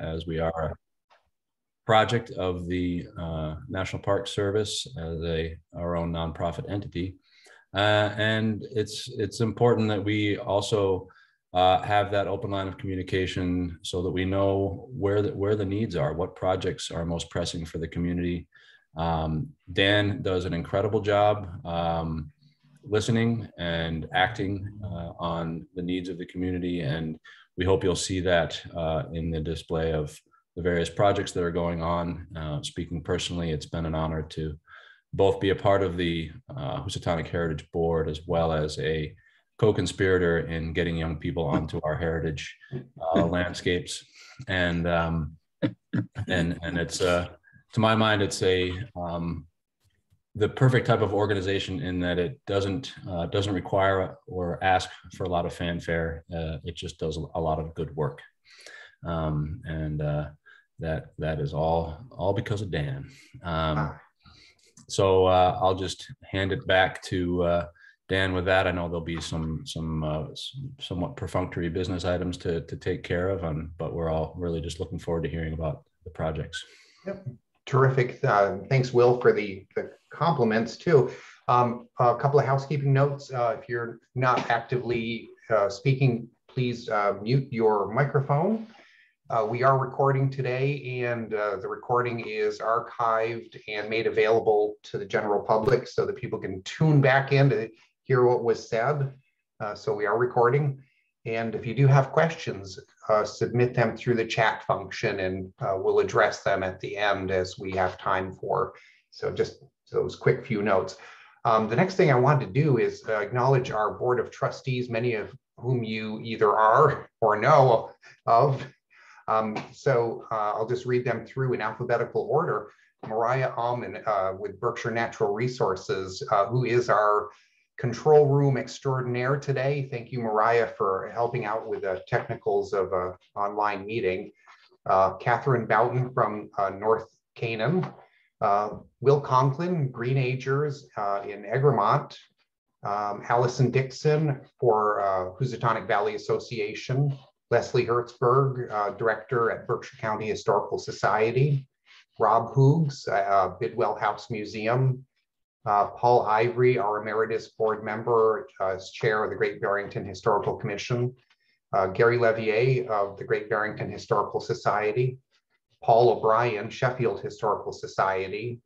as we are a project of the National Park Service as our own nonprofit entity. And it's important that we also have that open line of communication so that we know where the needs are, what projects are most pressing for the community. Dan does an incredible job listening and acting on the needs of the community, and we hope you'll see that in the display of the various projects that are going on. Speaking personally, it's been an honor to both be a part of the Housatonic Heritage Board as well as a co-conspirator in getting young people onto our heritage landscapes. And it's to my mind, it's the perfect type of organization in that it doesn't require or ask for a lot of fanfare. It just does a lot of good work, and that is all because of Dan. So I'll just hand it back to Dan with that. I know there'll be some somewhat perfunctory business items to take care of, but we're all really just looking forward to hearing about the projects. Yep. Terrific. Thanks, Will, for the compliments too. A couple of housekeeping notes. If you're not actively speaking, please mute your microphone. We are recording today, and the recording is archived and made available to the general public so that people can tune back in to hear what was said. So we are recording. And if you do have questions, submit them through the chat function, and we'll address them at the end as we have time for. So just those quick few notes. The next thing I want to do is acknowledge our Board of Trustees, many of whom you either are or know of. So I'll just read them through in alphabetical order. Mariah Allman with Berkshire Natural Resources, who is our control room extraordinaire today. Thank you, Mariah, for helping out with the technicals of an online meeting. Catherine Boughton from North Canaan. Will Conklin, Green Agers in Egremont. Allison Dixon for Housatonic Valley Association. Leslie Hertzberg, Director at Berkshire County Historical Society. Rob Hoogs, Bidwell House Museum. Paul Ivory, our Emeritus Board Member, as Chair of the Great Barrington Historical Commission. Gary Levier of the Great Barrington Historical Society. Paul O'Brien, Sheffield Historical Society.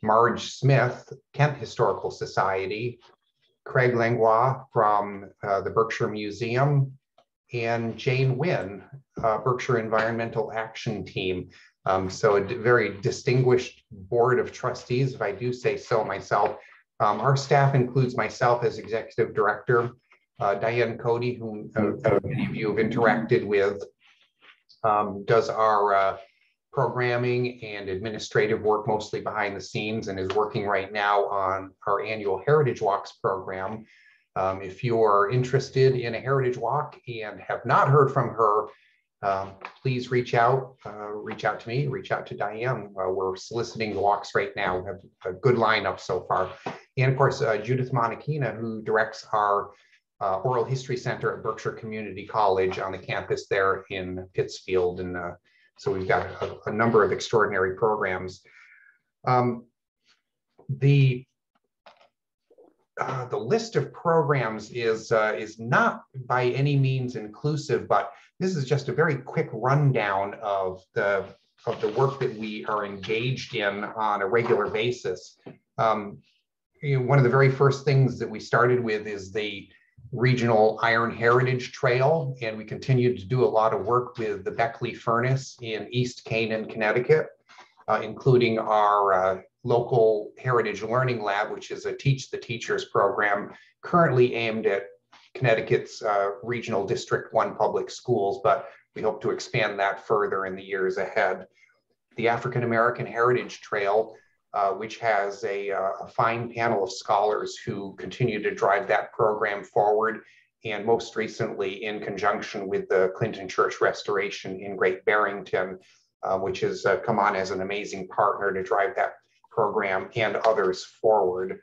Marge Smith, Kent Historical Society. Craig Langlois from the Berkshire Museum. And Jane Wynn, Berkshire Environmental Action Team. So a very distinguished board of trustees, if I do say so myself. Our staff includes myself as executive director, Diane Cody, whom many of you have interacted with, does our programming and administrative work mostly behind the scenes and is working right now on our annual Heritage Walks program. If you are interested in a Heritage Walk and have not heard from her, please reach out to me, reach out to Diane. We're soliciting the walks right now. We have a good lineup so far. And of course, Judith Monachina, who directs our Oral History Center at Berkshire Community College on the campus there in Pittsfield. And so we've got a number of extraordinary programs. The list of programs is not by any means inclusive, but this is just a very quick rundown of the work that we are engaged in on a regular basis. One of the very first things that we started with is the Regional Iron Heritage Trail, and we continue to do a lot of work with the Beckley Furnace in East Canaan, Connecticut, including our local Heritage Learning Lab, which is a Teach the Teachers program currently aimed at Connecticut's Regional District 1 public schools, but we hope to expand that further in the years ahead. The African American Heritage Trail, which has a fine panel of scholars who continue to drive that program forward, and most recently in conjunction with the Clinton Church Restoration in Great Barrington, which has come on as an amazing partner to drive that program and others forward.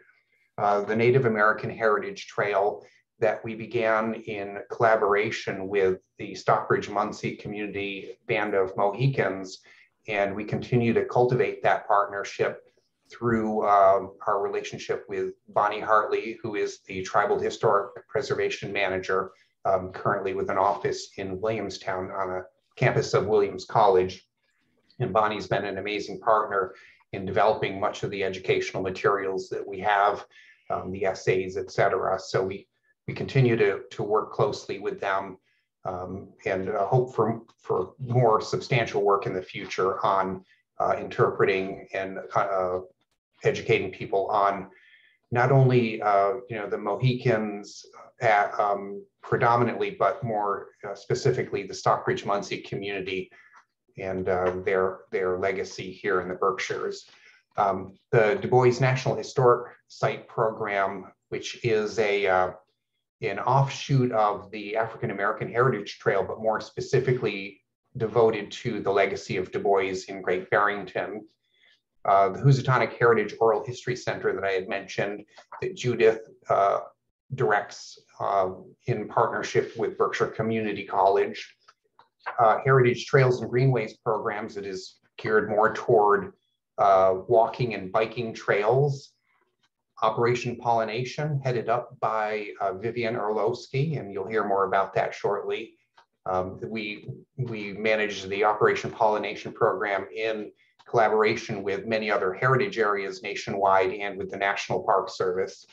The Native American Heritage Trail that we began in collaboration with the Stockbridge-Muncie Community Band of Mohicans, and we continue to cultivate that partnership through our relationship with Bonnie Hartley, who is the Tribal Historic Preservation Manager, currently with an office in Williamstown on a campus of Williams College. And Bonnie's been an amazing partner in developing much of the educational materials that we have, the essays, et cetera. So we continue to work closely with them and hope for more substantial work in the future on interpreting and educating people on not only the Mohicans predominantly, but more specifically the Stockbridge-Muncie community and their legacy here in the Berkshires. The Du Bois National Historic Site Program, which is an offshoot of the African American Heritage Trail, but more specifically devoted to the legacy of Du Bois in Great Barrington. The Housatonic Heritage Oral History Center that I had mentioned, that Judith directs in partnership with Berkshire Community College. Heritage Trails and Greenways programs that is geared more toward walking and biking trails. Operation Pollination, headed up by Vivian Orlowski, and you'll hear more about that shortly. We manage the Operation Pollination program in collaboration with many other heritage areas nationwide and with the National Park Service.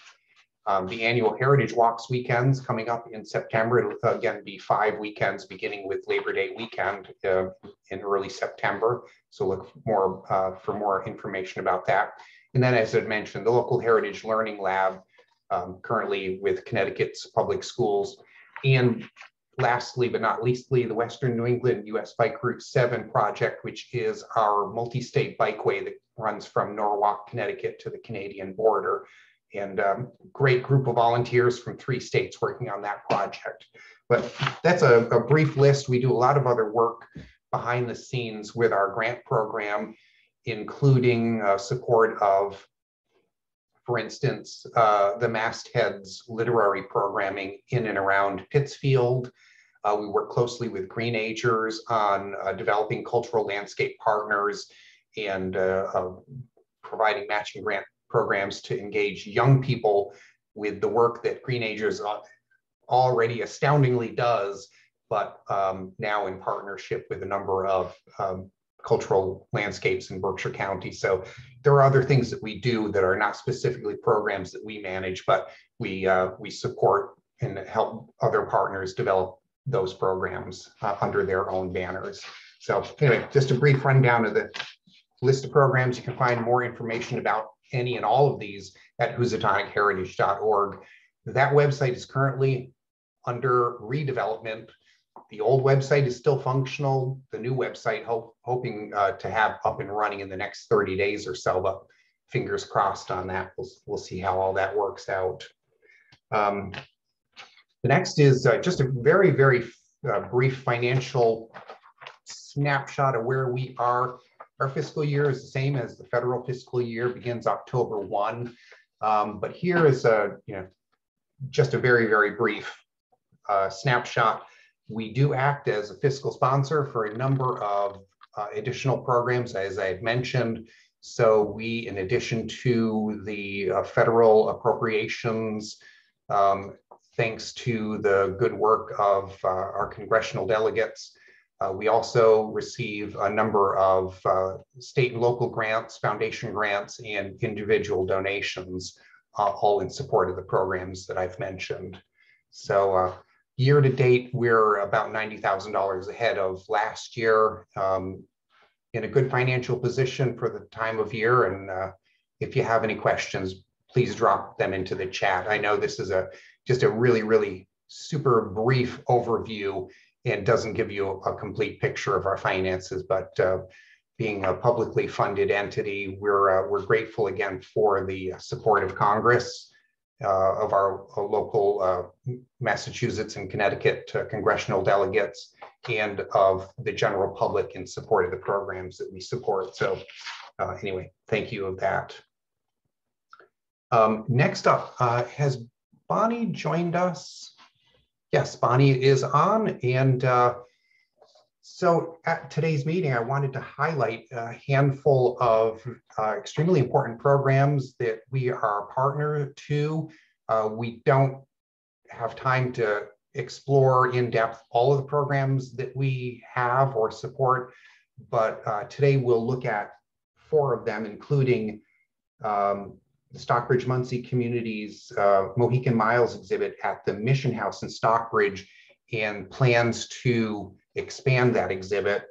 The annual Heritage Walks weekends coming up in September. It'll again be 5 weekends beginning with Labor Day weekend in early September. So look for more information about that. And then, as I mentioned, the local Heritage Learning Lab, currently with Connecticut's public schools. And lastly, but not leastly, the Western New England US Bike Route 7 project, which is our multi-state bikeway that runs from Norwalk, Connecticut to the Canadian border. And great group of volunteers from 3 states working on that project. But that's a brief list. We do a lot of other work behind the scenes with our grant program, including support of, for instance, the Mastheads literary programming in and around Pittsfield. We work closely with Greenagers on developing cultural landscape partners and providing matching grant programs to engage young people with the work that Greenagers already astoundingly does, but now in partnership with a number of cultural landscapes in Berkshire County. So there are other things that we do that are not specifically programs that we manage, but we support and help other partners develop those programs under their own banners. So anyway, just a brief rundown of the list of programs. You can find more information about any and all of these at housatonicheritage.org. That website is currently under redevelopment. The old website is still functional. The new website, hoping to have up and running in the next 30 days or so, but fingers crossed on that. We'll see how all that works out. The next is just a very, very brief financial snapshot of where we are. Our fiscal year is the same as the federal fiscal year, begins October 1. But here is just a very, very brief snapshot. We do act as a fiscal sponsor for a number of additional programs, as I had mentioned. So we, in addition to the federal appropriations, thanks to the good work of our congressional delegates, we also receive a number of state and local grants, foundation grants, and individual donations, all in support of the programs that I've mentioned. So year to date, we're about $90,000 ahead of last year, in a good financial position for the time of year. And if you have any questions, please drop them into the chat. I know this is just a really, really super brief overview and doesn't give you a complete picture of our finances, but being a publicly funded entity, we're grateful again for the support of Congress, of our local Massachusetts and Connecticut congressional delegates, and of the general public in support of the programs that we support. So anyway, thank you of that. Next up, has Bonnie joined us? Yes, Bonnie is on. And so at today's meeting, I wanted to highlight a handful of extremely important programs that we are partner to. We don't have time to explore in depth all of the programs that we have or support, but today we'll look at 4 of them, including the Stockbridge-Muncie Community's Mohican Miles exhibit at the Mission House in Stockbridge, and plans to expand that exhibit.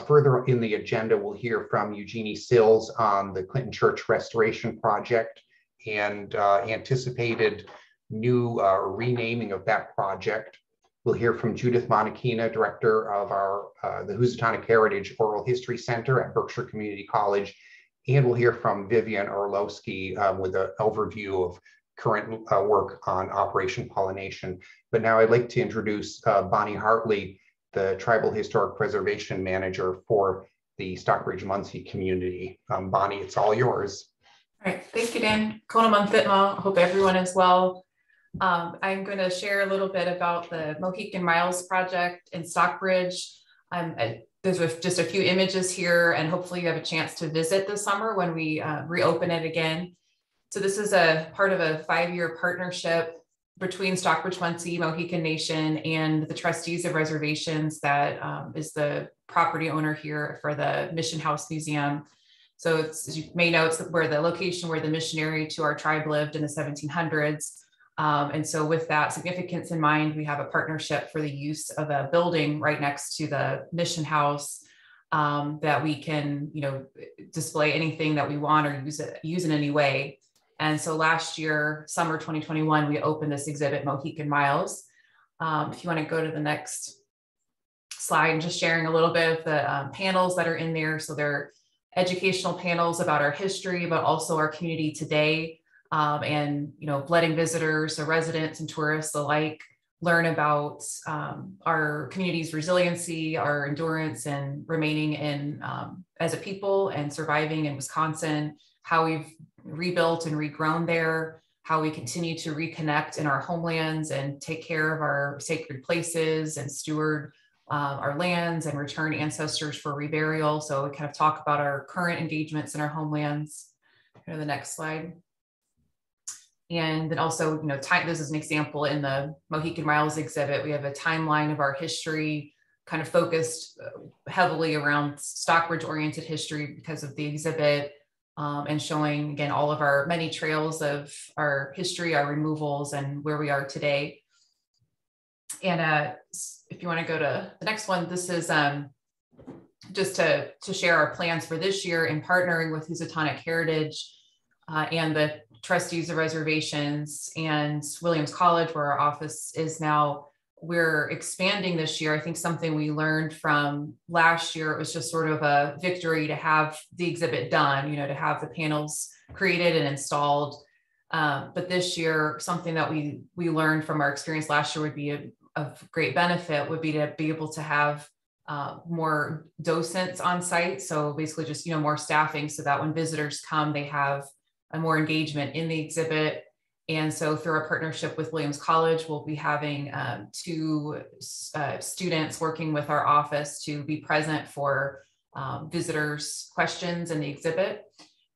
Further in the agenda, we'll hear from Eugenie Sills on the Clinton Church Restoration Project and anticipated new renaming of that project. We'll hear from Judith Monachina, director of our the Housatonic Heritage Oral History Center at Berkshire Community College. And we'll hear from Vivian Orlowski with an overview of current work on Operation Pollination. But now I'd like to introduce Bonnie Hartley, the Tribal Historic Preservation Manager for the Stockbridge-Muncie community. Bonnie, it's all yours. All right, thank you, Dan. Kona Manthitma, hope everyone is well. I'm going to share a little bit about the Mohican Miles project in Stockbridge. There's just a few images here, and hopefully you have a chance to visit this summer when we reopen it again. So this is a part of a 5-year partnership between Stockbridge-Muncie, Mohican Nation, and the trustees of reservations that is the property owner here for the Mission House Museum. So it's, as you may know, it's where the location where the missionary to our tribe lived in the 1700s. And so with that significance in mind, we have a partnership for the use of a building right next to the Mission House that we can, display anything that we want or use in any way. And so last year, summer 2021, we opened this exhibit, Mohican Miles. If you want to go to the next slide, and just sharing a little bit of the panels that are in there. So they're educational panels about our history, but also our community today. And letting visitors, so residents and tourists alike, learn about our community's resiliency, our endurance, and remaining in as a people and surviving in Wisconsin, how we've rebuilt and regrown there, how we continue to reconnect in our homelands and take care of our sacred places and steward our lands and return ancestors for reburial. So we kind of talk about our current engagements in our homelands. Go to the next slide. And then also, this is an example in the Mohican Miles exhibit. We have a timeline of our history, kind of focused heavily around Stockbridge-oriented history because of the exhibit, and showing, again, all of our many trails of our history, our removals, and where we are today. And if you want to go to the next one, this is just to share our plans for this year in partnering with Housatonic Heritage and the trustees of reservations and Williams College, where our office is now. We're expanding this year. I think something we learned from last year, it was just sort of a victory to have the exhibit done, to have the panels created and installed. But this year, something that we learned from our experience last year would be of great benefit would be to be able to have more docents on site. So basically just, more staffing so that when visitors come, they have a more engagement in the exhibit. And so through our partnership with Williams College, we'll be having 2 students working with our office to be present for visitors' questions in the exhibit.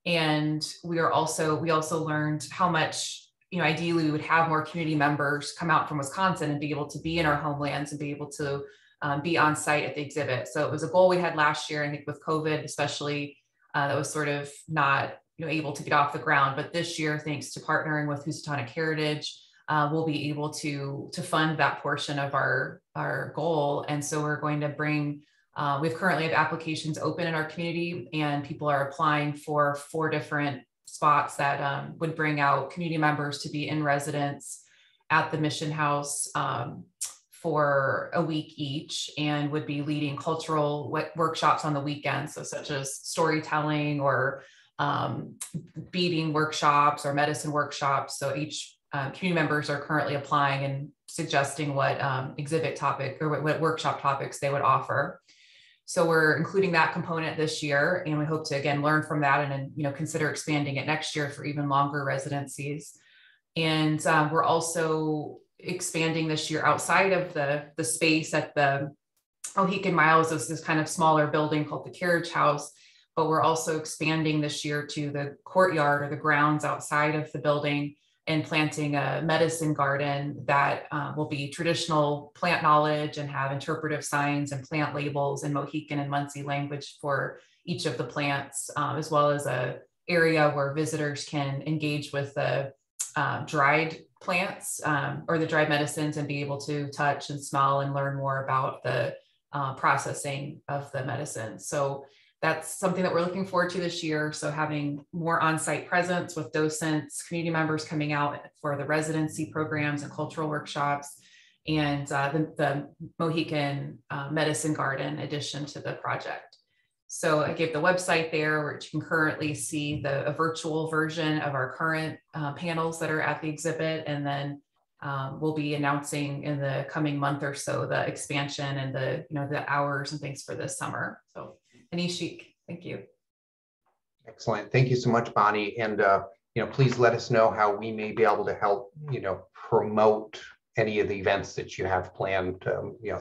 And we also learned how much, ideally we would have more community members come out from Wisconsin and be able to be in our homelands and be able to be on site at the exhibit. So it was a goal we had last year. I think with COVID, especially, that was sort of not able to get off the ground. But this year, thanks to partnering with Housatonic Heritage, we'll be able to fund that portion of our goal. And so we're going to bring, we currently have applications open in our community, and people are applying for 4 different spots that would bring out community members to be in residence at the Mission House for a week each, and would be leading cultural workshops on the weekends. So such as storytelling or beading workshops or medicine workshops. So each community members are currently applying and suggesting what exhibit topic or what workshop topics they would offer. So we're including that component this year, and we hope to again learn from that and consider expanding it next year for even longer residencies. And we're also expanding this year outside of the space at the Mohican Miles. Is this kind of smaller building called the Carriage House, but we're also expanding this year to the courtyard or the grounds outside of the building and planting a medicine garden that will be traditional plant knowledge and have interpretive signs and plant labels in Mohican and Munsee language for each of the plants, as well as a area where visitors can engage with the dried plants or the dried medicines and be able to touch and smell and learn more about the processing of the medicine. So that's something that we're looking forward to this year. So having more on-site presence with docents, community members coming out for the residency programs and cultural workshops, and the Mohican Medicine Garden addition to the project. So I gave the website there, where you can currently see a virtual version of our current panels that are at the exhibit. And then we'll be announcing in the coming month or so the expansion and the hours and things for this summer. So Anishik, thank you. Excellent. Thank you so much, Bonnie. And please let us know how we may be able to help promote any of the events that you have planned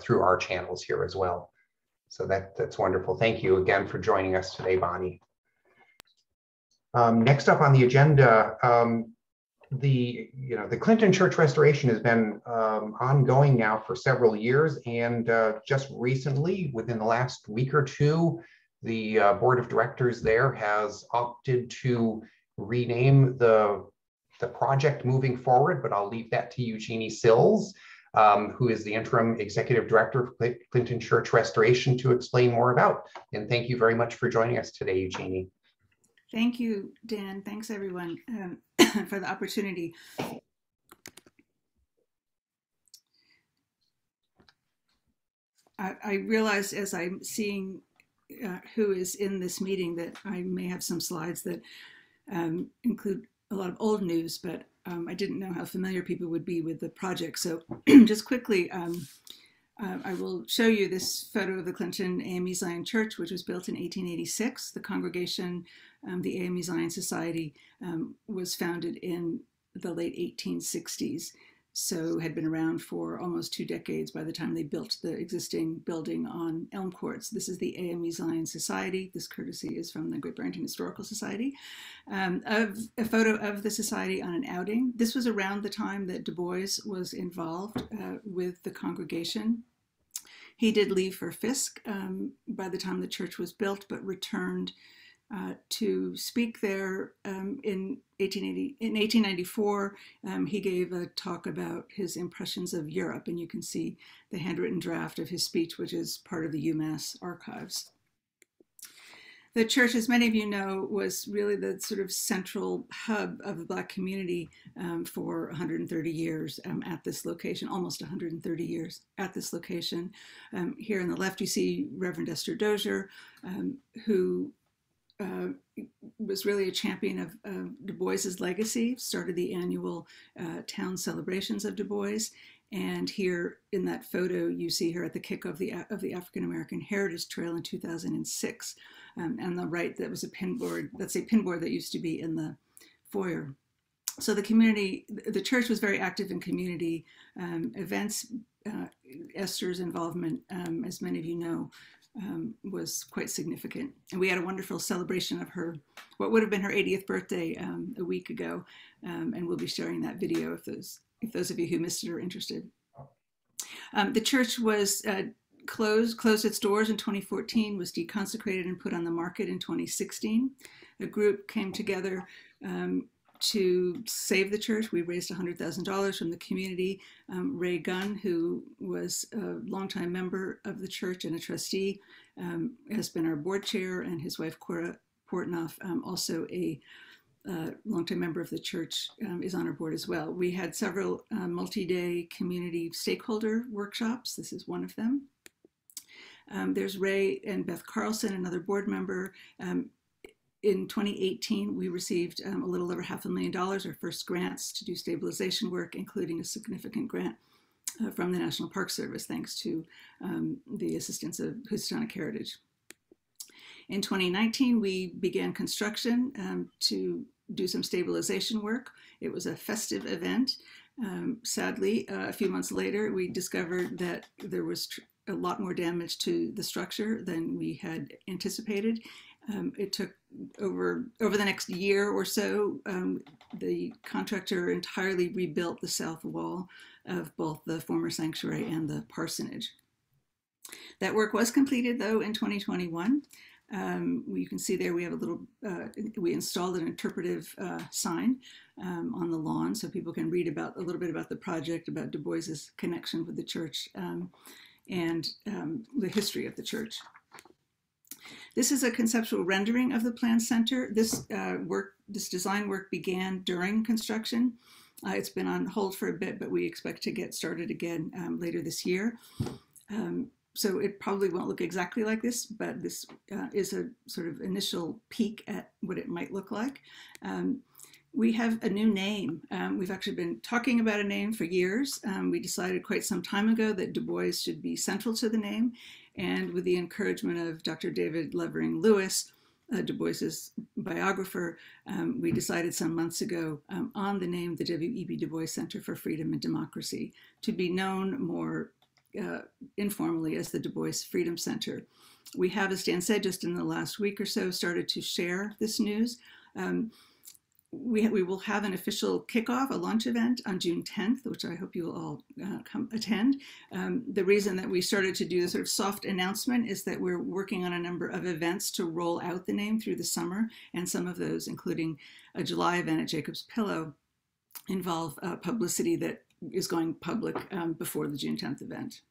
through our channels here as well. So that's wonderful. Thank you again for joining us today, Bonnie. Next up on the agenda, the Clinton Church restoration has been ongoing now for several years, and just recently, within the last week or two, the board of directors there has opted to rename the project moving forward, but I'll leave that to Eugenie Sills, who is the interim executive director of Clinton Church Restoration, to explain more about. And thank you very much for joining us today, Eugenie. Thank you, Dan. Thanks, everyone, for the opportunity. I realized as I'm seeing who is in this meeting that I may have some slides that include a lot of old news, but I didn't know how familiar people would be with the project. So just quickly, I will show you this photo of the Clinton AME Zion Church, which was built in 1886. The congregation, the AME Zion Society, was founded in the late 1860s, so had been around for almost 2 decades by the time they built the existing building on Elm Courts. This is the AME Zion Society. This courtesy is from the Great Barrington Historical Society. Of a photo of the society on an outing. This was around the time that Du Bois was involved with the congregation. He did leave for Fisk by the time the church was built, but returned to speak there in 1894. He gave a talk about his impressions of Europe, and you can see the handwritten draft of his speech, which is part of the UMass archives. The church, as many of you know, was really the sort of central hub of the Black community for 130 years at this location, almost 130 years at this location. Here on the left, you see Reverend Esther Dozier, who was really a champion of Du Bois's legacy, started the annual town celebrations of Du Bois. And here in that photo, you see her at the kick of the African American Heritage Trail in 2006. On the right, that was a pinboard, that's a pinboard that used to be in the foyer. So the community, the church was very active in community events. Esther's involvement, as many of you know, was quite significant. And we had a wonderful celebration of her, what would have been her 80th birthday a week ago. And we'll be sharing that video if those of you who missed it are interested. The church was closed its doors in 2014, was deconsecrated and put on the market in 2016. A group came together to save the church. We raised $100,000 from the community. Ray Gunn, who was a longtime member of the church and a trustee, has been our board chair, and his wife, Cora Portnoff, also a longtime member of the church, is on our board as well. We had several multi-day community stakeholder workshops. This is one of them. There's Ray and Beth Carlson, another board member. In 2018, we received a little over $500,000, our first grants to do stabilization work, including a significant grant from the National Park Service, thanks to the assistance of Housatonic Heritage. In 2019, we began construction to do some stabilization work. It was a festive event. Sadly, a few months later, we discovered that there was a lot more damage to the structure than we had anticipated. It took over the next year or so, the contractor entirely rebuilt the south wall of both the former sanctuary and the parsonage. That work was completed, though, in 2021. You can see there we have a little, we installed an interpretive sign on the lawn so people can read about a little bit about the project, about Du Bois's connection with the church and the history of the church. This is a conceptual rendering of the planned center. This design work began during construction. It's been on hold for a bit, but we expect to get started again later this year. So it probably won't look exactly like this, but this is a sort of initial peek at what it might look like. We have a new name. We've actually been talking about a name for years. We decided quite some time ago that Du Bois should be central to the name. And with the encouragement of Dr. David Levering Lewis, Du Bois's biographer, we decided some months ago on the name the W.E.B. Du Bois Center for Freedom and Democracy to be known more informally as the Du Bois Freedom Center. We have, as Dan said, just in the last week or so, started to share this news. We will have an official kickoff, a launch event on June 10th, which I hope you will all come attend. The reason that we started to do the sort of soft announcement is that we're working on a number of events to roll out the name through the summer, and some of those, including a July event at Jacob's Pillow, involve publicity that is going public before the June 10th event.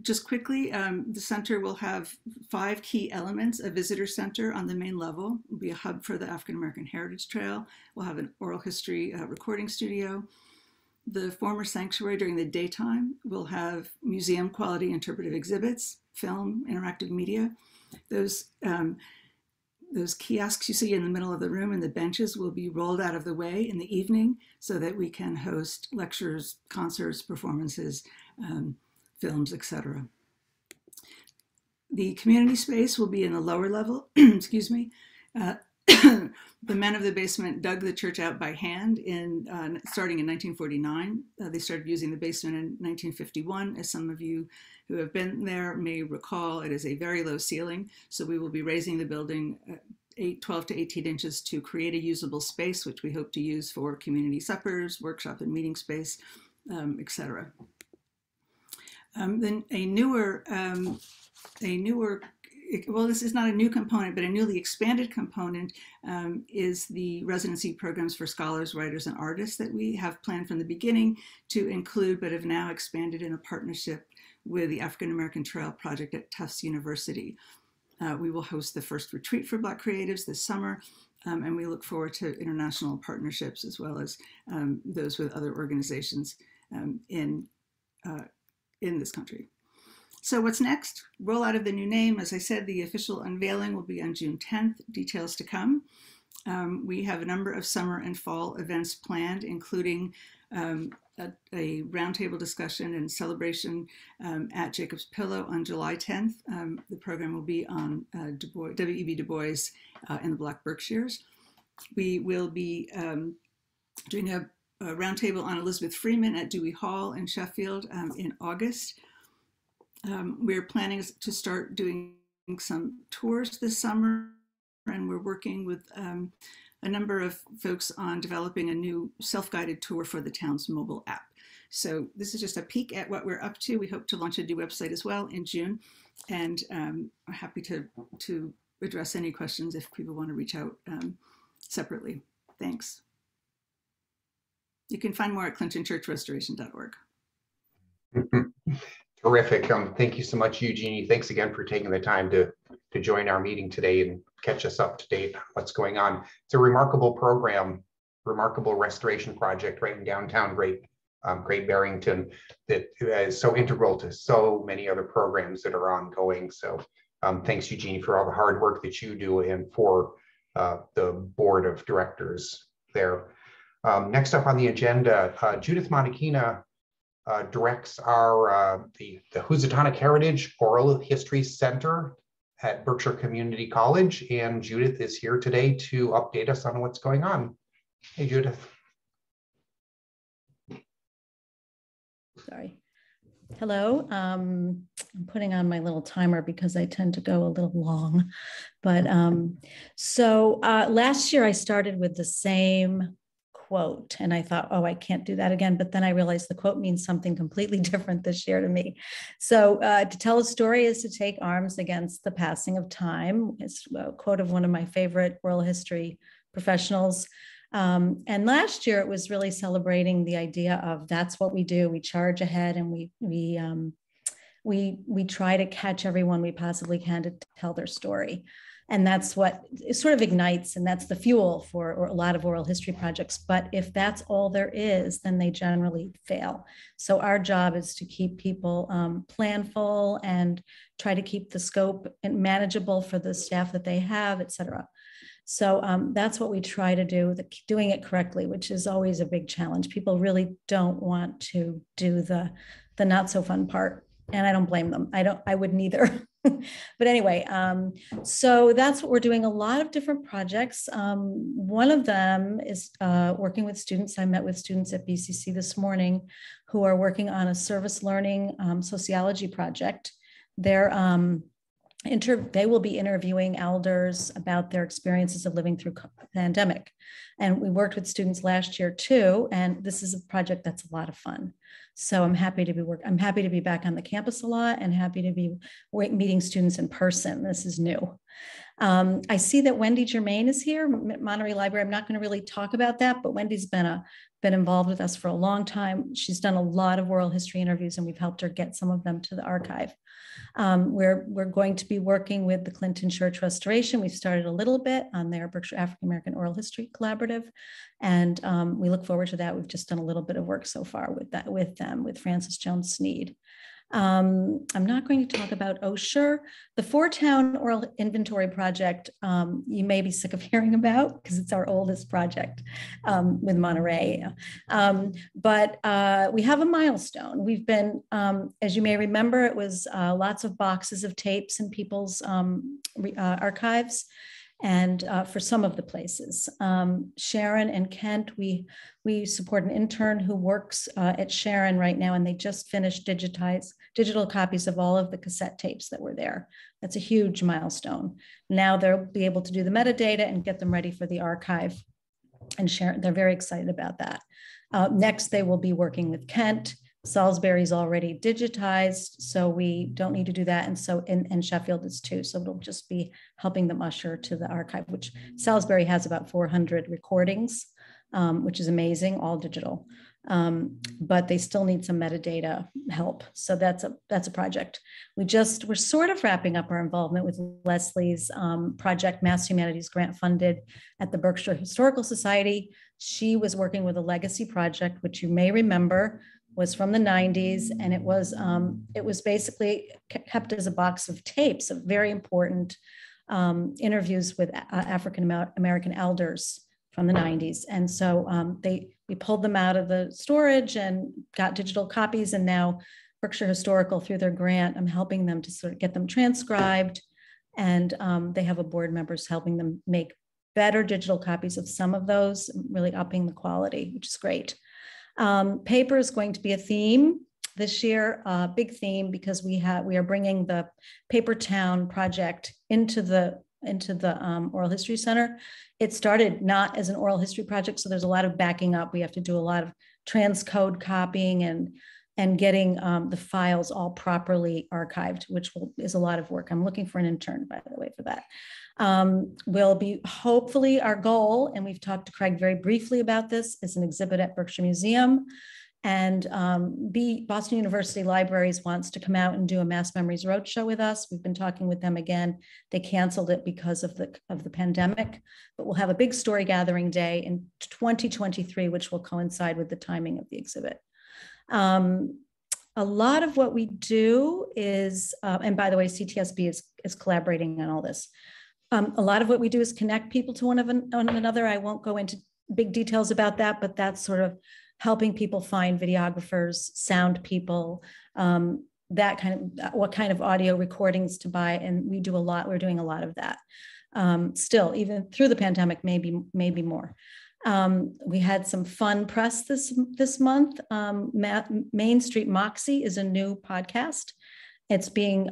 Just quickly, the center will have 5 key elements: a visitor center on the main level, will be a hub for the African American Heritage Trail. We'll have an oral history recording studio. The former sanctuary during the daytime will have museum quality interpretive exhibits, film, interactive media. Those kiosks you see in the middle of the room and the benches will be rolled out of the way in the evening so that we can host lectures, concerts, performances, films, etc. The community space will be in the lower level. Excuse me. The men of the basement dug the church out by hand starting in 1949. They started using the basement in 1951. As some of you who have been there may recall, it is a very low ceiling. So we will be raising the building 12 to 18 inches to create a usable space, which we hope to use for community suppers, workshop and meeting space, etc. Then a newer, well, this is not a new component, but a newly expanded component is the residency programs for scholars, writers, and artists that we have planned from the beginning to include, but have now expanded in a partnership with the African American Trail Project at Tufts University. We will host the first retreat for Black creatives this summer, and we look forward to international partnerships as well as those with other organizations in this country. So what's next? Rollout of the new name. As I said, the official unveiling will be on June 10th. Details to come. We have a number of summer and fall events planned, including a roundtable discussion and celebration at Jacob's Pillow on July 10th. The program will be on W.E.B. Du Bois and the Black Berkshires. We will be doing a roundtable on Elizabeth Freeman at Dewey Hall in Sheffield in August. We're planning to start doing some tours this summer, and we're working with a number of folks on developing a new self-guided tour for the town's mobile app. So this is just a peek at what we're up to. We hope to launch a new website as well in June, and I'm happy to address any questions if people want to reach out separately. Thanks. You can find more at clintonchurchrestoration.org. Terrific. Thank you so much, Eugenie. Thanks again for taking the time to join our meeting today and catch us up to date on what's going on. It's a remarkable program, remarkable restoration project right in downtown Great Barrington that is so integral to so many other programs that are ongoing. So thanks, Eugenie, for all the hard work that you do and for the board of directors there. Next up on the agenda, Judith Monachina directs our the Housatonic Heritage Oral History Center at Berkshire Community College, and Judith is here today to update us on what's going on. Hey, Judith. Sorry. Hello. I'm putting on my little timer because I tend to go a little long. But last year I started with the same quote and I thought, oh, I can't do that again. But then I realized the quote means something completely different this year to me. So to tell a story is to take arms against the passing of time. It's a quote of one of my favorite oral history professionals. And last year it was really celebrating the idea of that's what we do. We charge ahead and we try to catch everyone we possibly can to tell their story. And that's what sort of ignites, and that's the fuel for a lot of oral history projects. But if that's all there is, then they generally fail. So our job is to keep people planful and try to keep the scope manageable for the staff that they have, et cetera. So that's what we try to do, doing it correctly, which is always a big challenge. People really don't want to do the not so fun part, and I don't blame them. I wouldn't either. But anyway, so that's what we're doing. A lot of different projects. One of them is working with students. I met with students at BCC this morning who are working on a service learning sociology project. They will be interviewing elders about their experiences of living through the pandemic. And we worked with students last year too. And this is a project that's a lot of fun. So I'm happy to be back on the campus a lot and happy to be meeting students in person. This is new. I see that Wendy Germain is here, Monterey Library. I'm not going to really talk about that, but Wendy's been involved with us for a long time. She's done a lot of oral history interviews and we've helped her get some of them to the archive. We're going to be working with the Clinton Church Restoration. We've started a little bit on their Berkshire African American Oral History Collaborative, and we look forward to that. We've just done a little bit of work so far with them, with Frances Jones Sneed. I'm not going to talk about Osher. The Four-Town Oral Inventory Project, you may be sick of hearing about because it's our oldest project with Monterey. But we have a milestone. We've been, as you may remember, it was lots of boxes of tapes in people's archives. And for some of the places, Sharon and Kent, we support an intern who works at Sharon right now, and they just finished digital copies of all of the cassette tapes that were there. That's a huge milestone. Now they'll be able to do the metadata and get them ready for the archive. And Sharon, they're very excited about that. Next, they will be working with Kent. Salisbury's already digitized, so we don't need to do that. And so, and Sheffield is too. So it'll just be helping them usher to the archive, which Salisbury has about 400 recordings, which is amazing, all digital. But they still need some metadata help. So that's a project. We're sort of wrapping up our involvement with Leslie's project, Mass Humanities grant funded at the Berkshire Historical Society. She was working with a legacy project, which you may remember was from the 90s, and it was basically kept as a box of tapes of very important interviews with African American elders from the 90s. And so we pulled them out of the storage and got digital copies, and now Berkshire Historical, through their grant, I'm helping them to sort of get them transcribed, and they have a board members helping them make better digital copies of some of those, really upping the quality, which is great. Paper is going to be a theme this year, a big theme, because we are bringing the Paper Town project into the Oral History Center. It started not as an oral history project, so there's a lot of backing up. We have to do a lot of transcode copying and getting the files all properly archived, which is a lot of work. I'm looking for an intern, by the way, for that. Will be hopefully our goal, and we've talked to Craig very briefly about this, is an exhibit at Berkshire Museum. And Boston University Libraries wants to come out and do a Mass Memories Roadshow with us. We've been talking with them again. They canceled it because of the pandemic, but we'll have a big story gathering day in 2023, which will coincide with the timing of the exhibit. A lot of what we do is, and by the way, CTSB is collaborating on all this. A lot of what we do is connect people to one another. I won't go into big details about that, but that's sort of helping people find videographers, sound people, that kind of what kind of audio recordings to buy, and we do a lot. We're doing a lot of that still, even through the pandemic, maybe more. We had some fun press this month. Main Street Moxie is a new podcast. It's being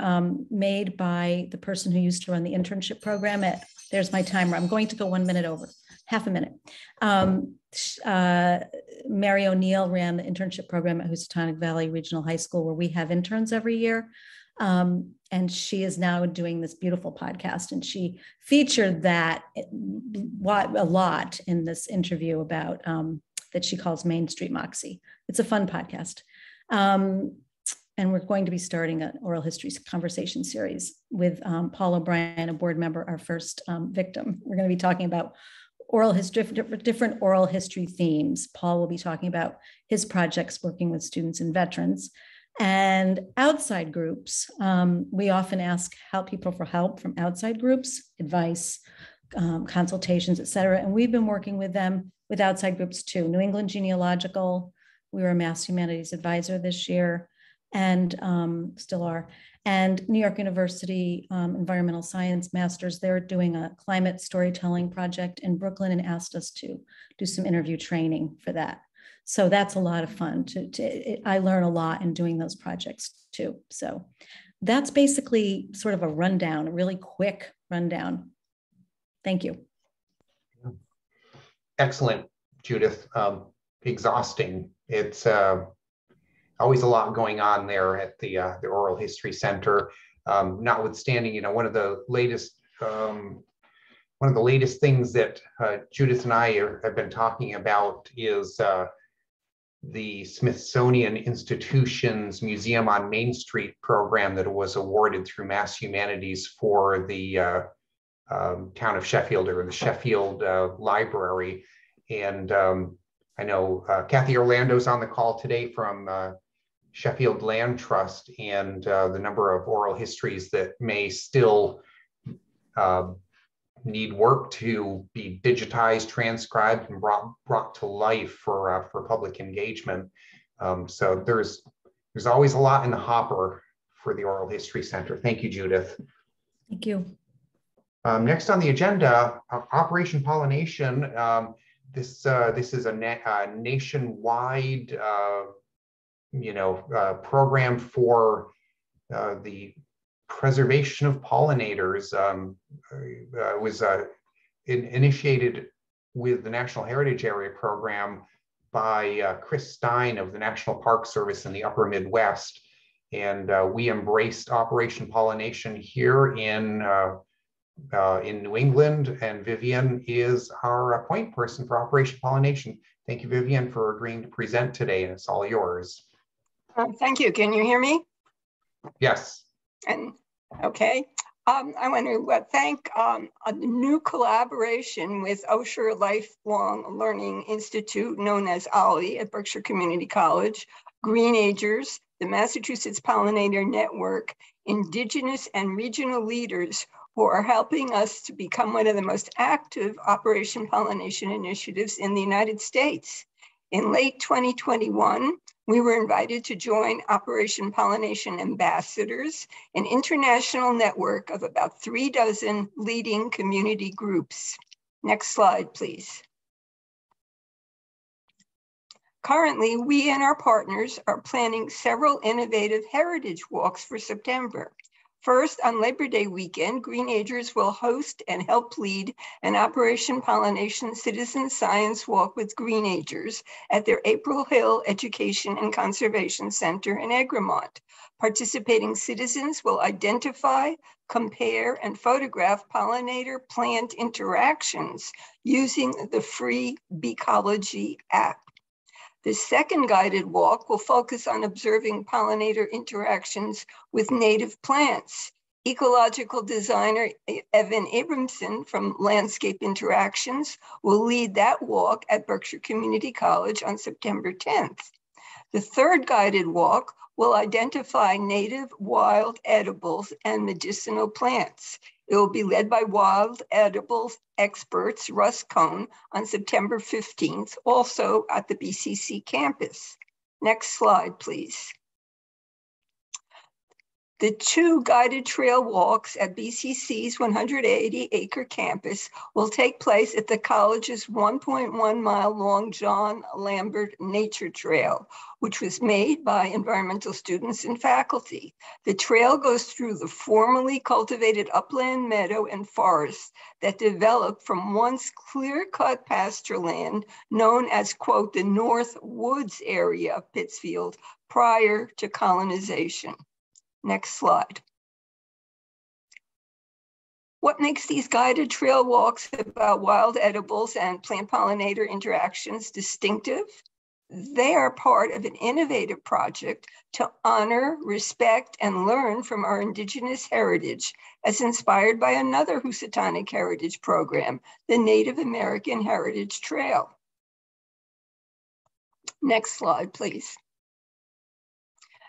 made by the person who used to run the internship program at, there's my timer, I'm going to go 1 minute over, half a minute. Mary O'Neill ran the internship program at Housatonic Valley Regional High School, where we have interns every year. And she is now doing this beautiful podcast, and she featured that a lot in this interview about that she calls Main Street Moxie. It's a fun podcast. And we're going to be starting an oral history conversation series with Paul O'Brien, a board member, our first victim. We're going to be talking about oral history, different oral history themes. Paul will be talking about his projects working with students and veterans. And outside groups, we often ask people for help from outside groups, advice, consultations, et cetera. And we've been working with them, with outside groups too. New England Genealogical, we were a Mass Humanities advisor this year, and still are. And New York University Environmental Science Masters, they're doing a climate storytelling project in Brooklyn and asked us to do some interview training for that. So that's a lot of fun. I learn a lot in doing those projects too. So that's basically sort of a rundown, a really quick rundown. Thank you. Excellent, Judith. Exhausting. It's always a lot going on there at the Oral History Center. Notwithstanding, one of the latest things that Judith and I have been talking about is the Smithsonian Institution's Museum on Main Street program that was awarded through Mass Humanities for the town of Sheffield, or the Sheffield Library. And I know Kathy Orlando's on the call today from Sheffield Land Trust, and the number of oral histories that may still need work to be digitized, transcribed, and brought to life for public engagement. So there's always a lot in the hopper for the Oral History Center. Thank you, Judith. Thank you. Next on the agenda, Operation Pollination. This is a nationwide program for the preservation of pollinators. Was initiated with the National Heritage Area Program by Chris Stein of the National Park Service in the Upper Midwest. And we embraced Operation Pollination here in New England, and Vivian is our point person for Operation Pollination. Thank you, Vivian, for agreeing to present today, and it's all yours. Thank you. Can you hear me? Yes. And okay. I want to thank a new collaboration with Osher Lifelong Learning Institute, known as OLLI at Berkshire Community College, Greenagers, the Massachusetts Pollinator Network, Indigenous and regional leaders who are helping us to become one of the most active Operation Pollination initiatives in the United States. In late 2021, we were invited to join Operation Pollination Ambassadors, an international network of about 36 leading community groups. Next slide, please. Currently, we and our partners are planning several innovative heritage walks for September. First, on Labor Day weekend, Greenagers will host and help lead an Operation Pollination Citizen Science Walk with Greenagers at their April Hill Education and Conservation Center in Egremont. Participating citizens will identify, compare, and photograph pollinator-plant interactions using the free Beecology app. The second guided walk will focus on observing pollinator interactions with native plants. Ecological designer Evan Abramson from Landscape Interactions will lead that walk at Berkshire Community College on September 10th. The third guided walk will identify native wild edibles and medicinal plants. It will be led by wild edibles experts Russ Cohn on September 15th, also at the BCC campus. Next slide, please. The 2 guided trail walks at BCC's 180-acre campus will take place at the college's 1.1-mile-long John Lambert Nature Trail, which was made by environmental students and faculty. The trail goes through the formerly cultivated upland meadow and forest that developed from once clear-cut pasture land known as, quote, the North Woods area of Pittsfield prior to colonization. Next slide. What makes these guided trail walks about wild edibles and plant pollinator interactions distinctive? They are part of an innovative project to honor, respect, and learn from our Indigenous heritage, as inspired by another Housatonic heritage program, the Native American Heritage Trail. Next slide, please.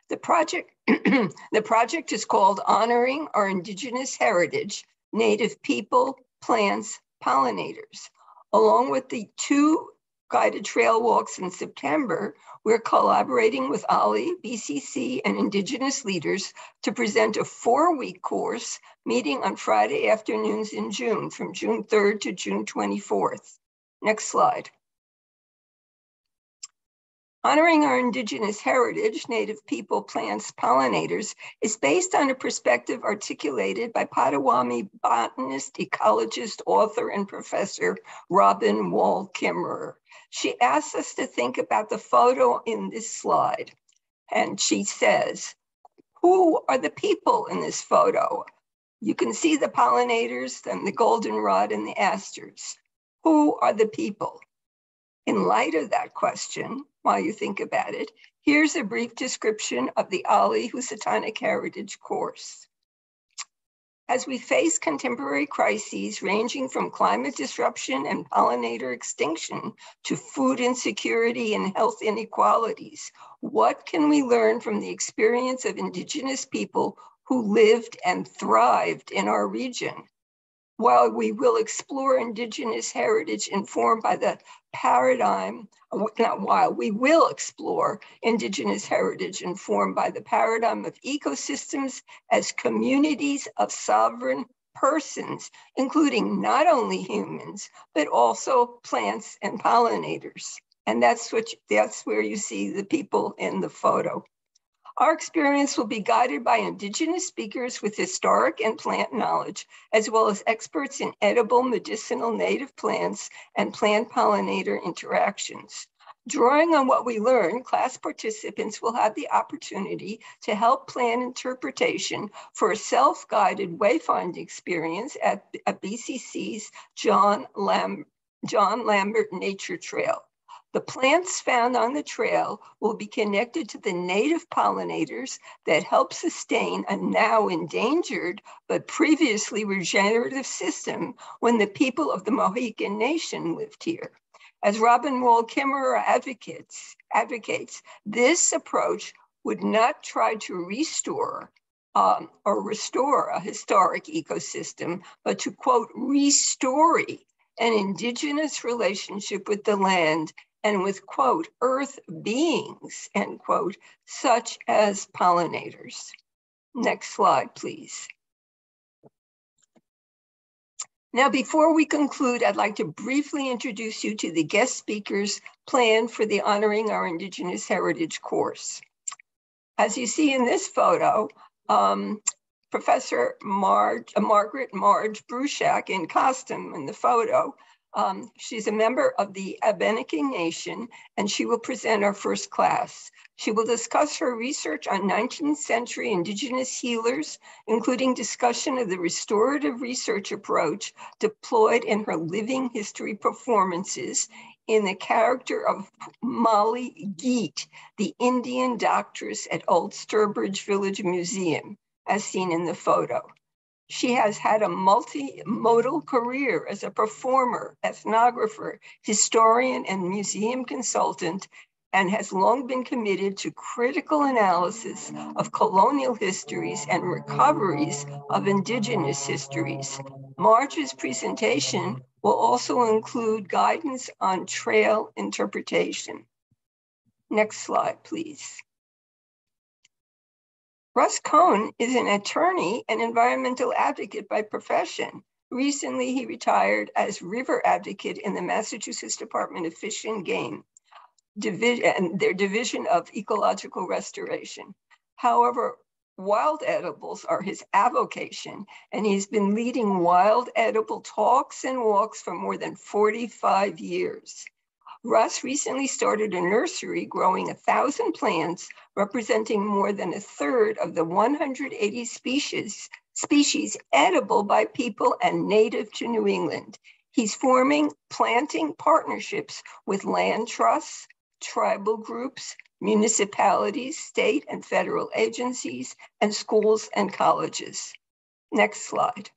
The project is called Honoring Our Indigenous Heritage, Native People, Plants, Pollinators. Along with the 2 guided trail walks in September, we're collaborating with OLLI, BCC, and Indigenous leaders to present a 4-week course meeting on Friday afternoons in June, from June 3rd to June 24th. Next slide. Honoring our Indigenous heritage, Native people, plants, pollinators, is based on a perspective articulated by Potawatomi botanist, ecologist, author, and professor Robin Wall Kimmerer. She asks us to think about the photo in this slide. And she says, who are the people in this photo? You can see the pollinators and the goldenrod and the asters. Who are the people? In light of that question, while you think about it, here's a brief description of the OLLI Housatonic Heritage course. As we face contemporary crises ranging from climate disruption and pollinator extinction to food insecurity and health inequalities, what can we learn from the experience of Indigenous people who lived and thrived in our region? While we will explore Indigenous heritage informed by the paradigm, we will explore Indigenous heritage informed by the paradigm of ecosystems as communities of sovereign persons, including not only humans, but also plants and pollinators. And that's where you see the people in the photo. Our experience will be guided by Indigenous speakers with historic and plant knowledge, as well as experts in edible, medicinal, native plants and plant pollinator interactions. Drawing on what we learn, class participants will have the opportunity to help plan interpretation for a self-guided wayfinding experience at BCC's John Lambert Nature Trail. The plants found on the trail will be connected to the native pollinators that help sustain a now endangered but previously regenerative system when the people of the Mohican Nation lived here. As Robin Wall Kimmerer advocates, this approach would not try to restore a historic ecosystem, but to, quote, restore an Indigenous relationship with the land and with, quote, earth beings, end quote, such as pollinators. Next slide, please. Now, before we conclude, I'd like to briefly introduce you to the guest speakers planned for the Honoring Our Indigenous Heritage course. As you see in this photo, Professor Margaret Marge Bruchak in costume in the photo. She's a member of the Abeniking Nation, and she will present our first class. She will discuss her research on 19th century Indigenous healers, including discussion of the restorative research approach deployed in her living history performances in the character of Molly Geet, the Indian doctress at Old Sturbridge Village Museum, as seen in the photo. She has had a multimodal career as a performer, ethnographer, historian, and museum consultant, and has long been committed to critical analysis of colonial histories and recoveries of Indigenous histories. Marge's presentation will also include guidance on trail interpretation. Next slide, please. Russ Cohn is an attorney and environmental advocate by profession. Recently, he retired as river advocate in the Massachusetts Department of Fish and Game, and their Division of Ecological Restoration. However, wild edibles are his avocation, and he's been leading wild edible talks and walks for more than 45 years. Russ recently started a nursery growing 1,000 plants, representing more than a third of the 180 species edible by people and native to New England. He's forming planting partnerships with land trusts, tribal groups, municipalities, state and federal agencies, and schools and colleges. Next slide.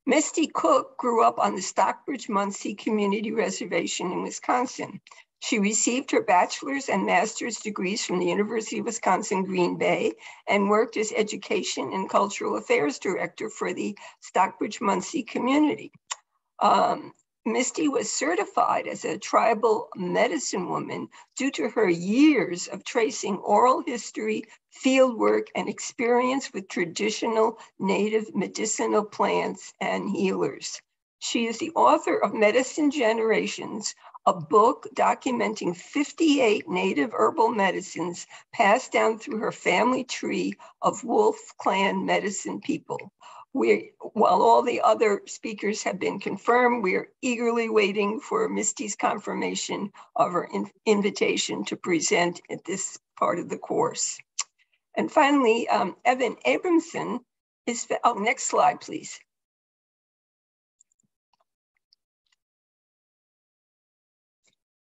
Misty Cook grew up on the Stockbridge-Muncie Community Reservation in Wisconsin. She received her bachelor's and master's degrees from the University of Wisconsin-Green Bay and worked as Education and Cultural Affairs Director for the Stockbridge-Muncie community. Misty was certified as a tribal medicine woman due to her years of tracing oral history, fieldwork, and experience with traditional native medicinal plants and healers. She is the author of Medicine Generations, a book documenting 58 native herbal medicines passed down through her family tree of Wolf Clan medicine people. While all the other speakers have been confirmed, we are eagerly waiting for Misty's confirmation of her invitation to present at this part of the course. And finally, Evan Abramson is, oh, next slide, please.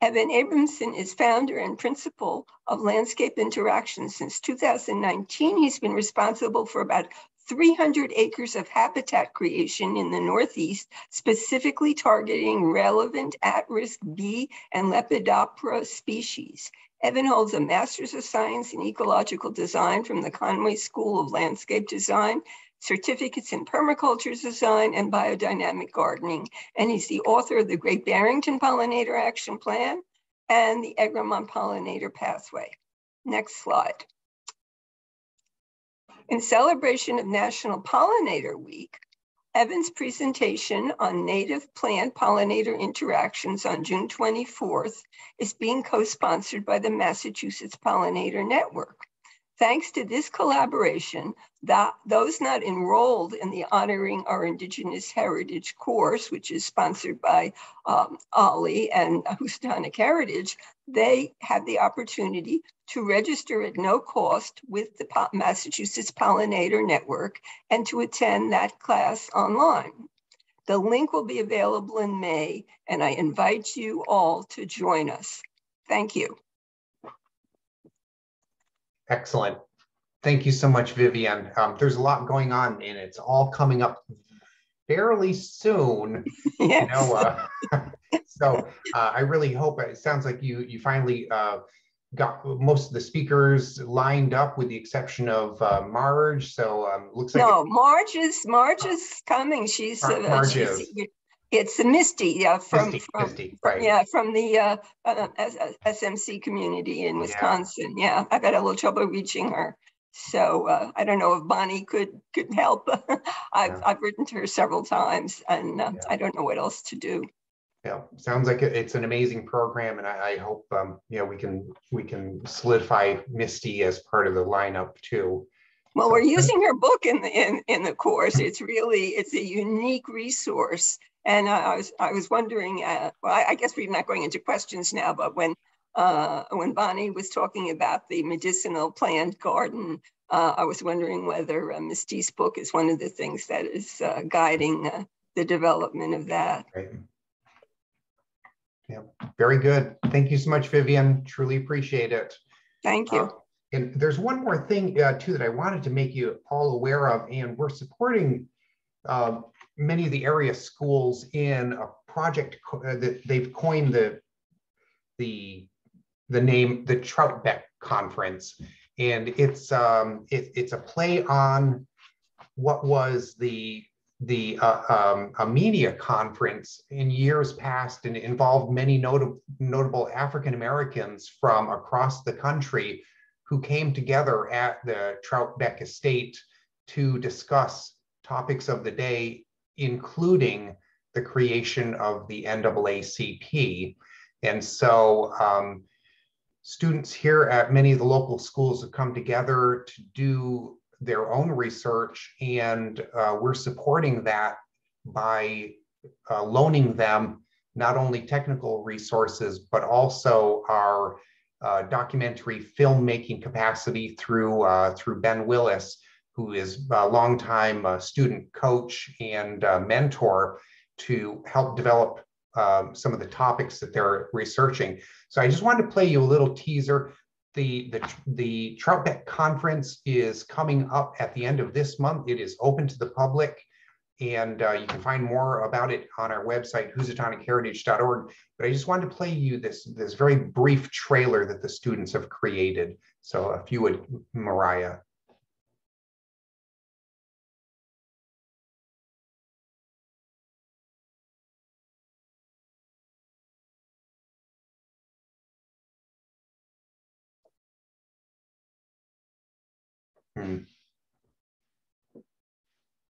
Evan Abramson is founder and principal of Landscape Interactions. Since 2019, he's been responsible for about 300 acres of habitat creation in the Northeast, specifically targeting relevant at-risk bee and Lepidoptera species. Evan holds a Master's of Science in Ecological Design from the Conway School of Landscape Design, certificates in permaculture design and biodynamic gardening, and he's the author of the Great Barrington Pollinator Action Plan and the Egremont Pollinator Pathway. Next slide. In celebration of National Pollinator Week, Evan's presentation on native plant-pollinator interactions on June 24th is being co-sponsored by the Massachusetts Pollinator Network. Thanks to this collaboration, those not enrolled in the Honoring Our Indigenous Heritage course, which is sponsored by OLLI and Housatonic Heritage, they have the opportunity to register at no cost with the Massachusetts Pollinator Network and to attend that class online. The link will be available in May, and I invite you all to join us. Thank you. Excellent. Thank you so much, Vivian. There's a lot going on, and it's all coming up fairly soon. Yes. You know, so I really hope, it sounds like you finally got most of the speakers lined up, with the exception of Marge. So looks like no, Marge is coming. She's Marge is. It's Misty, Misty, right. Yeah, from the SMC community in Wisconsin. Yeah, I've had a little trouble reaching her, so I don't know if Bonnie could help. I've written to her several times, and I don't know what else to do. Yeah, sounds like it's an amazing program, and I hope you know, we can solidify Misty as part of the lineup too. Well, we're using her book in the course. It's a unique resource. And I was wondering, well, I guess we're not going into questions now, but when Bonnie was talking about the medicinal plant garden, I was wondering whether Misty's book is one of the things that is guiding the development of that. Right. Yeah, very good. Thank you so much, Vivian. Truly appreciate it. Thank you. And there's one more thing too that I wanted to make you all aware of, and we're supporting many of the area schools in a project that they've coined the name the Troutbeck Conference, and it's a play on what was the media conference in years past, and it involved many notable African Americans from across the country who came together at the Troutbeck Estate to discuss topics of the day, including the creation of the NAACP. And so students here at many of the local schools have come together to do their own research, and we're supporting that by loaning them not only technical resources, but also our documentary filmmaking capacity through Ben Willis, who is a longtime student coach and mentor, to help develop some of the topics that they're researching. So I just wanted to play you a little teaser. The Troutbeck Conference is coming up at the end of this month. It is open to the public, and you can find more about it on our website, HousatonicheRitage.org. But I just wanted to play you this very brief trailer that the students have created. So if you would, Mariah.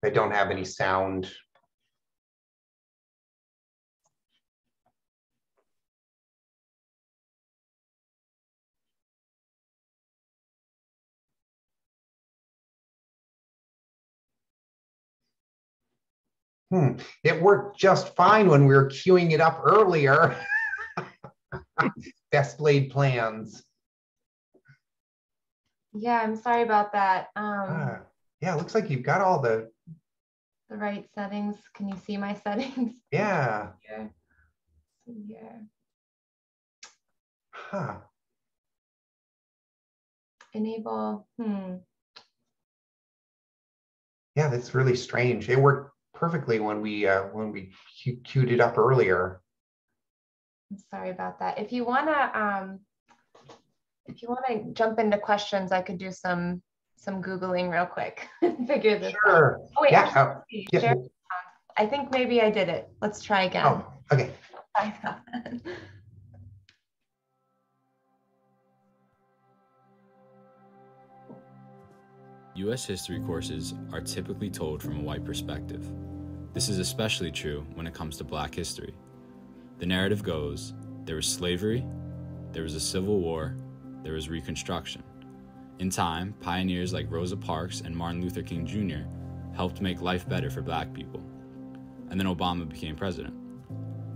I don't have any sound. It worked just fine when we were queuing it up earlier. Best laid plans. Yeah, I'm sorry about that. Yeah, it looks like you've got all the right settings. Can you see my settings? Yeah. Here. Here. Huh. Enable. Yeah, that's really strange. It worked perfectly when we queued it up earlier. I'm sorry about that. If you wanna jump into questions, I could do some Googling real quick and figure this out. Oh wait, yeah. actually, Yeah. I think maybe I did it. Let's try again. Oh, okay. Sorry about that. U.S. history courses are typically told from a white perspective. This is especially true when it comes to Black history. The narrative goes, there was slavery, there was a civil war, there was Reconstruction. In time, pioneers like Rosa Parks and Martin Luther King Jr. helped make life better for Black people. And then Obama became president.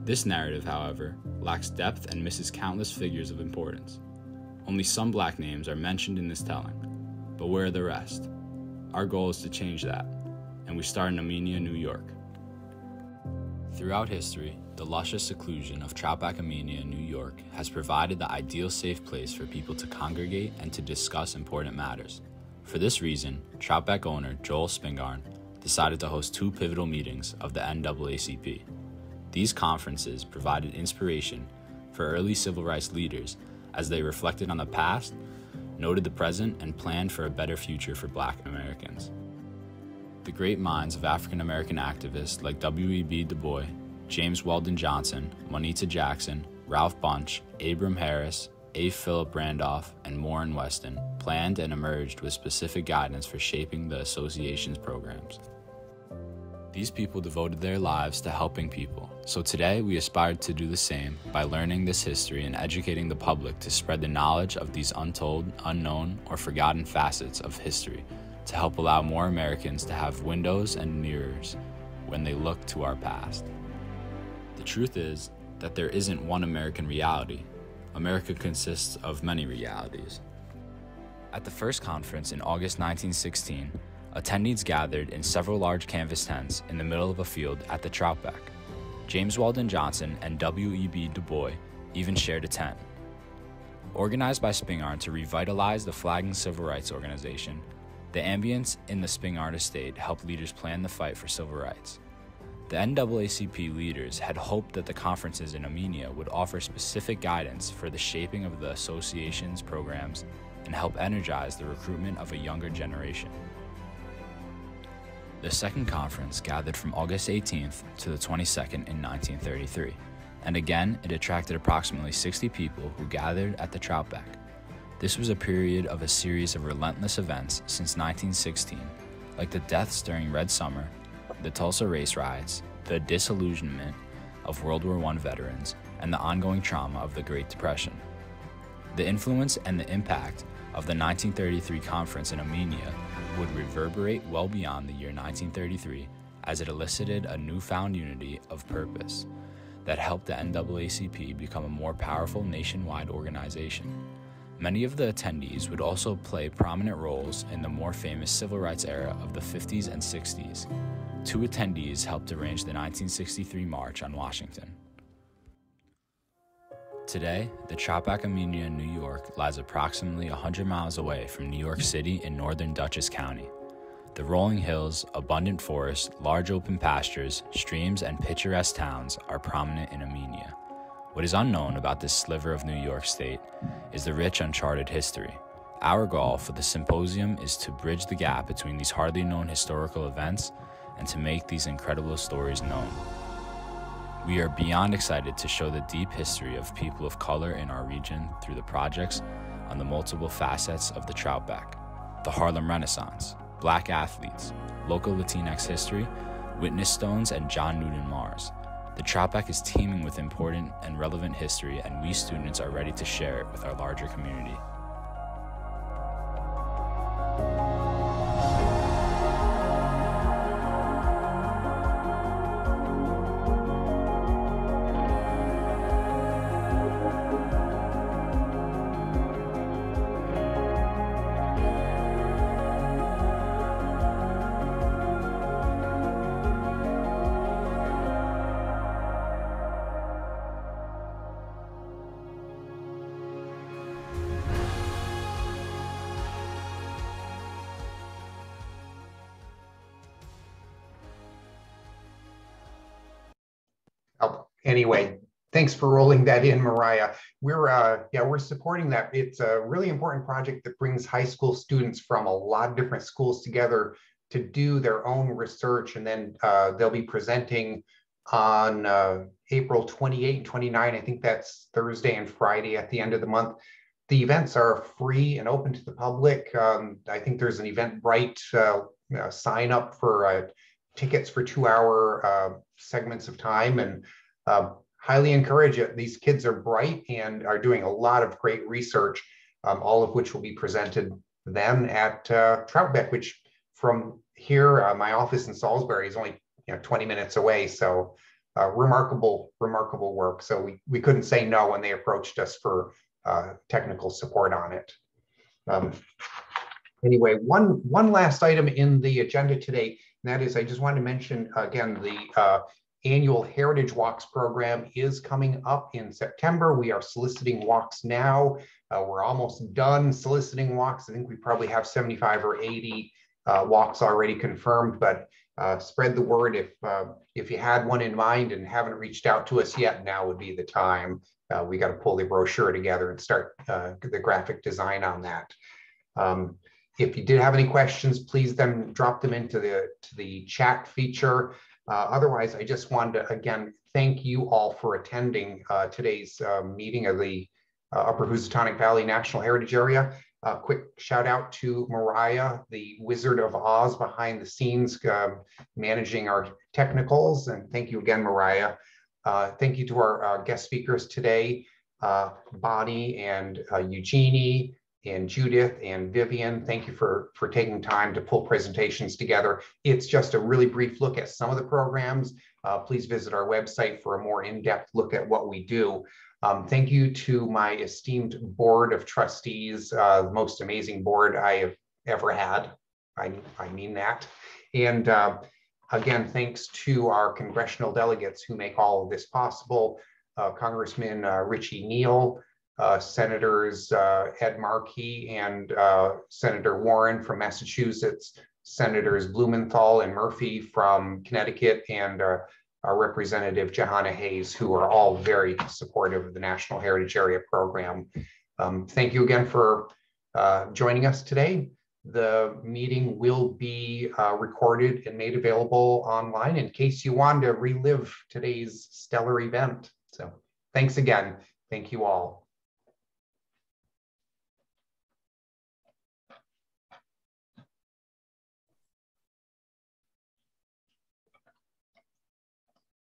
This narrative, however, lacks depth and misses countless figures of importance. Only some Black names are mentioned in this telling, but where are the rest? Our goal is to change that, and we start in Amenia, New York. Throughout history, the luscious seclusion of Troutbeck Amenia, New York has provided the ideal safe place for people to congregate and to discuss important matters. For this reason, Troutbeck owner Joel Spingarn decided to host 2 pivotal meetings of the NAACP. These conferences provided inspiration for early civil rights leaders as they reflected on the past, noted the present, and planned for a better future for Black Americans. The great minds of African American activists like W.E.B. Du Bois, James Weldon Johnson, Juanita Jackson, Ralph Bunche, Abram Harris, A. Philip Randolph, and Warren Weston planned and emerged with specific guidance for shaping the association's programs. These people devoted their lives to helping people, so today we aspired to do the same by learning this history and educating the public to spread the knowledge of these untold, unknown, or forgotten facets of history to help allow more Americans to have windows and mirrors when they look to our past. The truth is that there isn't one American reality. America consists of many realities. At the first conference in August 1916, attendees gathered in several large canvas tents in the middle of a field at the Troutbeck. James Weldon Johnson and W.E.B. Du Bois even shared a tent. Organized by Spingarn to revitalize the flagging civil rights organization, the ambience in the Spingarn estate helped leaders plan the fight for civil rights. The NAACP leaders had hoped that the conferences in Amenia would offer specific guidance for the shaping of the association's programs and help energize the recruitment of a younger generation. The second conference gathered from August 18th to the 22nd in 1933, and again it attracted approximately 60 people who gathered at the Troutbeck. This was a period of a series of relentless events since 1916, like the deaths during Red Summer, the Tulsa race riots, the disillusionment of World War I veterans, and the ongoing trauma of the Great Depression. The influence and the impact of the 1933 conference in Armenia would reverberate well beyond the year 1933, as it elicited a newfound unity of purpose that helped the NAACP become a more powerful nationwide organization. Many of the attendees would also play prominent roles in the more famous civil rights era of the 50s and 60s. Two attendees helped arrange the 1963 March on Washington. Today, the Troutbeck Armenia in New York lies approximately 100 miles away from New York City in northern Dutchess County. The rolling hills, abundant forests, large open pastures, streams, and picturesque towns are prominent in Armenia. What is unknown about this sliver of New York State is the rich uncharted history. Our goal for the symposium is to bridge the gap between these hardly known historical events and to make these incredible stories known. We are beyond excited to show the deep history of people of color in our region through the projects on the multiple facets of the Troutbeck: the Harlem Renaissance, Black athletes, local Latinx history, witness stones, and John Newton Mars. The Troutbeck is teeming with important and relevant history, and we students are ready to share it with our larger community. Anyway, thanks for rolling that in, Mariah. We're supporting that. It's a really important project that brings high school students from a lot of different schools together to do their own research, and then they'll be presenting on April 28 and 29. I think that's Thursday and Friday at the end of the month. The events are free and open to the public. I think there's an Eventbrite sign up for tickets for 2-hour segments of time, and highly encourage it. These kids are bright and are doing a lot of great research, all of which will be presented then at Troutbeck, which from here, my office in Salisbury is only 20 minutes away. So remarkable work. So we couldn't say no when they approached us for technical support on it. Anyway, one last item in the agenda today, and that is I just wanted to mention again the annual Heritage Walks program is coming up in September. We are soliciting walks now. We're almost done soliciting walks. I think we probably have 75 or 80 walks already confirmed, but spread the word. If you had one in mind and haven't reached out to us yet, now would be the time. We got to pull the brochure together and start the graphic design on that. If you did have any questions, please then drop them into the chat feature. Otherwise, I just wanted to, again, thank you all for attending today's meeting of the Upper Housatonic Valley National Heritage Area. Quick shout out to Mariah, the Wizard of Oz behind the scenes, managing our technicals. And thank you again, Mariah. Thank you to our guest speakers today, Bonnie and Eugenie, and Judith and Vivian. Thank you for taking time to pull presentations together. It's just a really brief look at some of the programs. Please visit our website for a more in-depth look at what we do. Thank you to my esteemed board of trustees, the most amazing board I have ever had. I mean that. And again, thanks to our congressional delegates who make all of this possible. Congressman Richie Neal, Senators Ed Markey and Senator Warren from Massachusetts, Senators Blumenthal and Murphy from Connecticut, and our Representative Johanna Hayes, who are all very supportive of the National Heritage Area program. Thank you again for joining us today. The meeting will be recorded and made available online in case you want to relive today's stellar event. So thanks again. Thank you all.